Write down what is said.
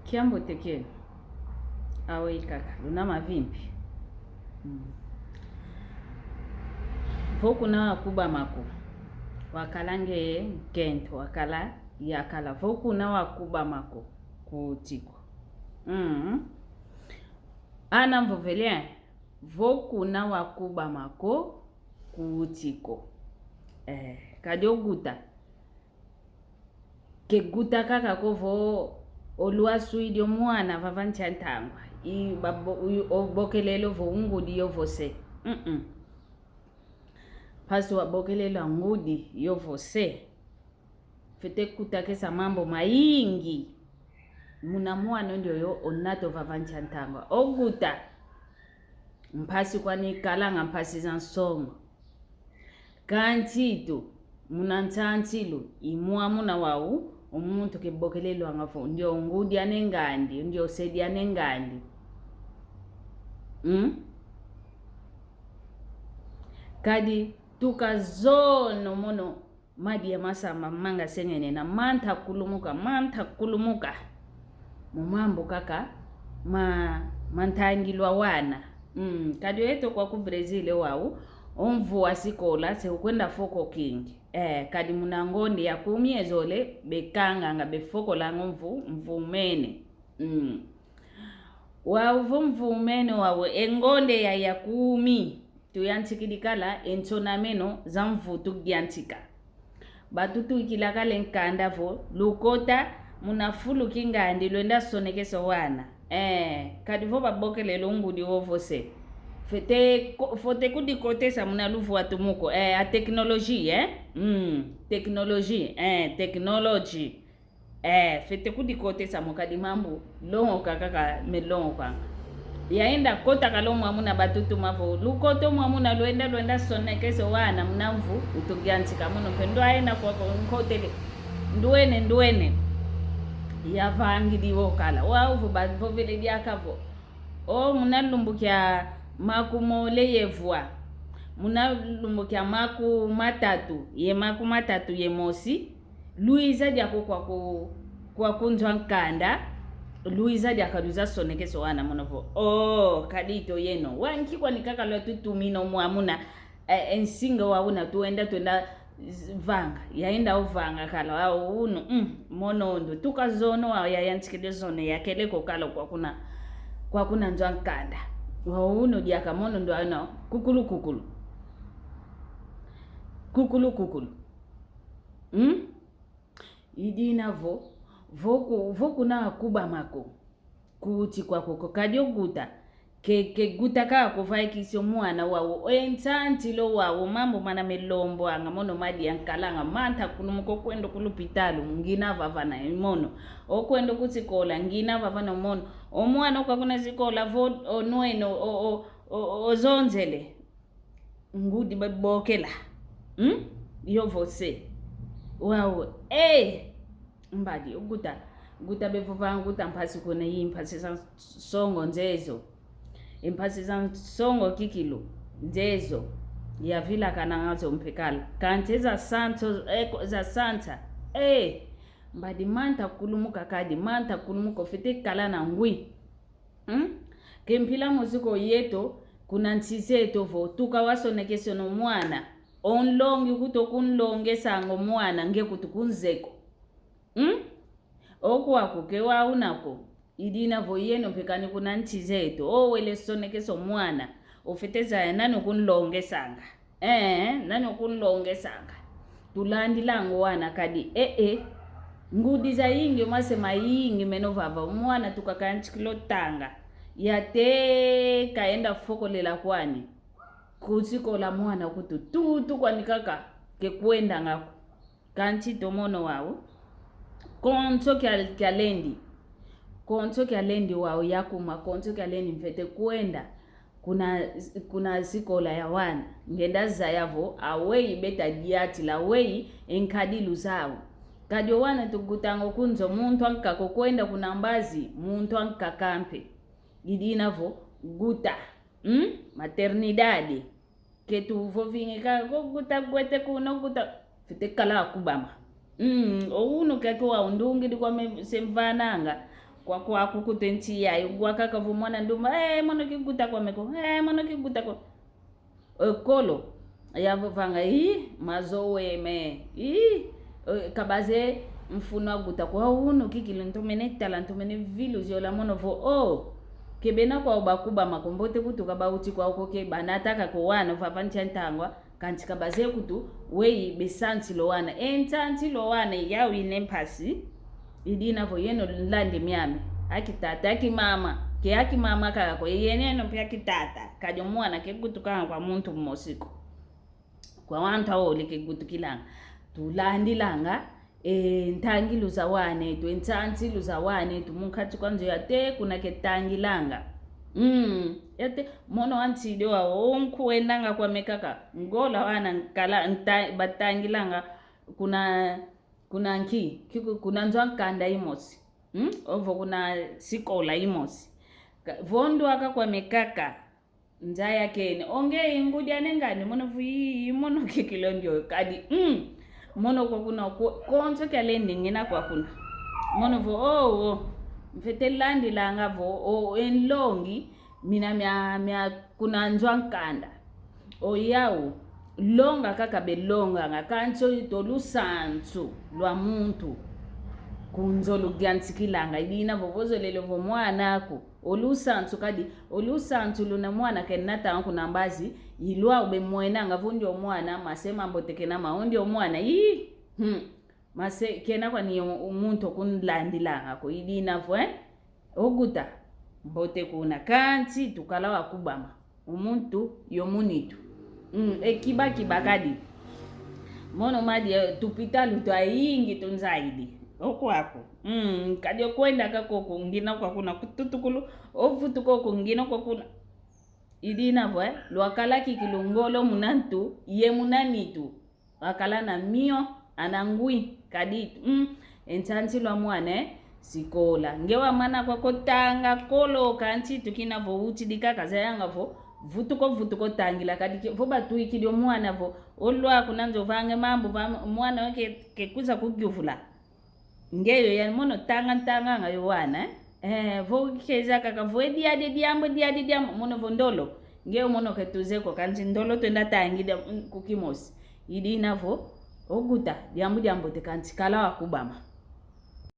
Kiambo teke awe kaka luna mavimbi. Vokuna wakubamako wakalange kento wakala yakala vokuna wakubamako kuwutiko. Ana mvovelien vokuna wakubamako kuwutiko. Kadi oguta ke guta kaka kovo oluasu idio mwana vavancha ntangwa I bokelelo vo ngudi yo vose. Pasu wa bokelelo ngudi yo vose. Fete kutakesa mambo maingi. Muna mwana ndio yo onato vavancha ntangwa. Oguta mpasi kwa ni kalanga mpasi zansongo. Kantitu muna ntantilu imua muna wau umuntu ke bokelelo angafo ndio ngudi anengandi ndio sedi anengandi. Kadi tukazono mono madi ya masama manga sengene na manta kulumuka mumambo kaka mantangilwa wana. Kadi weto kwa ku Brazil wau omvu wasikola se ukwenda foko king. Kadi munangondi ya kumiezole bekanga nga befoko la mvumene. Wau mvumene wau engonde ya kumi tuyantikidikala entonameno za mvutu gyantika. Batutu ikilakale nkanda vo lukota munafulu kingandi luenda sonekeso wana. Kadi vo babokelelo ngudi wovose. Fote kudikotesa muna lufu watumuko. A teknoloji, teknoloji. Fete kudikotesa mukadi mambu longo kakaka melongo kanga. Yaenda kota kalomu amuna batutu mavo. Lukoto mwamuna luenda sonekeso wana mnamvu utugyantika muno. Pendo aena kwa nkotele. Nduene. Ya vangi diwo kala. Wauvu vovele diakavo. Muna lumbukia maku mole yevwa. Muna lumbukia maku matatu ye mosi. Luiza diako kwa kunzwa nkanda. Luiza diakaluza sonekeso wana munovo. Kadito yeno. Wanki kwa nikaka lo tutumino muamuna. Ensinga wauna tuenda vanga. Yaenda uvanga kala. Monondo. Tuka zono wa yayantikide zone. Yakeleko kala kwa kuna nzwa nkanda. Wauno diaka mono ndo ano. Kukulu. Idina vokuna wakubamako kuwuti kwa koko. Kadi oguta ke guta kako vaikisio mwana wawo entantilo wawo mambo mana melombo anga mono madi yankalanga manta kulumuko kwendo kulupitalu ngina vavana mono okwendo kutikola ngina vavana mono omwana okakuna sikola vo onweno ozonzele ngudi babokela yo vose wawo mbadi guta bevova nguta mpasi kona mpasi za songo nzezo impasi za songo kikilo nzezo ya vila kanangazo mpekala kante za santa mbadi manta kulumuka kadi manta kulumuka fete kala na ngwi kempila muziko yeto kuna ntizeto vo tuka wasonekesyo no mwana onlongi kutokunlonge sango mwana nge kutukunzeko okuwako kewa unako idina vo yeno pekani kuna ntizeto wele sonekeso mwana ofeteza ya nani kunlonge sanga nani kunlonge sanga tulandi lango wana kadi ngudi za yingi masema yingi menovava mwana tukakanchikilo tanga yate kaenda foko lela kwani kusiko la mwana kutu tu kwani kaka ke kwenda ngako kanchi tomono wao konto kyalendi wao yakuma konto kyalendi mfete kwenda kuna sikola ya wana ngenda zayavo awei beta diati la wei enkadilu zao kadi wana tugutango kunzo muntu ankako kwenda kuna mbazi muntu ankakampe idinavo guta maternidade ketu vovinga ko guta gwete kuno guta fitekala kubama uno kake wa undungi kwa semvananga kwa kukutenti ya igwaka kavumona nduma mono kiguta kwa meko mono kiguta kwa kolo ya vanga mazowe me kabaze mfuna guta kwa uno kikilo ntomene talento mene vilu zola mono vo kebena kwa bakuba makombote kutuka bauti kwa uko ke banataka ko wana vavanti ntangwa kanti kabaze kutu wei besanti lo wana entanti lo wana ya winempasi idina vo yeno lande myame akitata akimama ke akimama kako yeneno pya kitata kajo mwana ke kutuka kwa muntu mmosiko kwa wanta ole ke kutukilanga tulandilanga ntangilu zawane tu entantilu zawane tu munkati kwanzo yate kuna ketangilanga yate mono anti dewa onku endanga kwa mekaka ngola wana kala batangilanga kuna nki kuna nzwankanda imosi ovo kuna sikola imosi vondo aka kwa mekaka njaya kene onge ingudya nengani mono vuyi mono kikilo ndio kadi mono kwa kuna konso kale ningina kwa kuna mono vo mfete landi langa vo enlongi mina mya kuna nzwankanda yao longa kaka belonga ngakancho tolusantu lwa muntu kunzolu gyantikilanga idina vovozo lelo vo mwana ko olusantu kadi olusantu luna mwana kenata kuna mbazi ilwa ube mwena ngavundi omwana masema mboteke na maondi omwana mase kena kwa ni umuntu kunlandilanga ko idina vo oguta mbote kuna kanti tukala wakubama umuntu yomunitu kiba kadi mono madi tupitalu to ayingi tunzaidi okwako kadio kwenda kako ngina kwa kuna kututukulu ovutuko kungina kwa kuna idina vo lwakala kikilungolo munantu ye munanitu wakala na mio anangui kaditu entanti lwa mwana sikola ngewa mana kwa kotanga kolo kanti tukina vo uti dikaka zayanga vo vutuko tangila kadi vo batu ikilio mwana vo olwa kunanzo vange mambo mwana wake kekuza kugyuvula ngeyo ya mono tanga ngayo wana vo keza kaka vo diambo mono vo ndolo ngeyo mono ketuzeko kanti ndolo twenda tangida kukimosi idina vo oguta diambo te kanti kala wakubama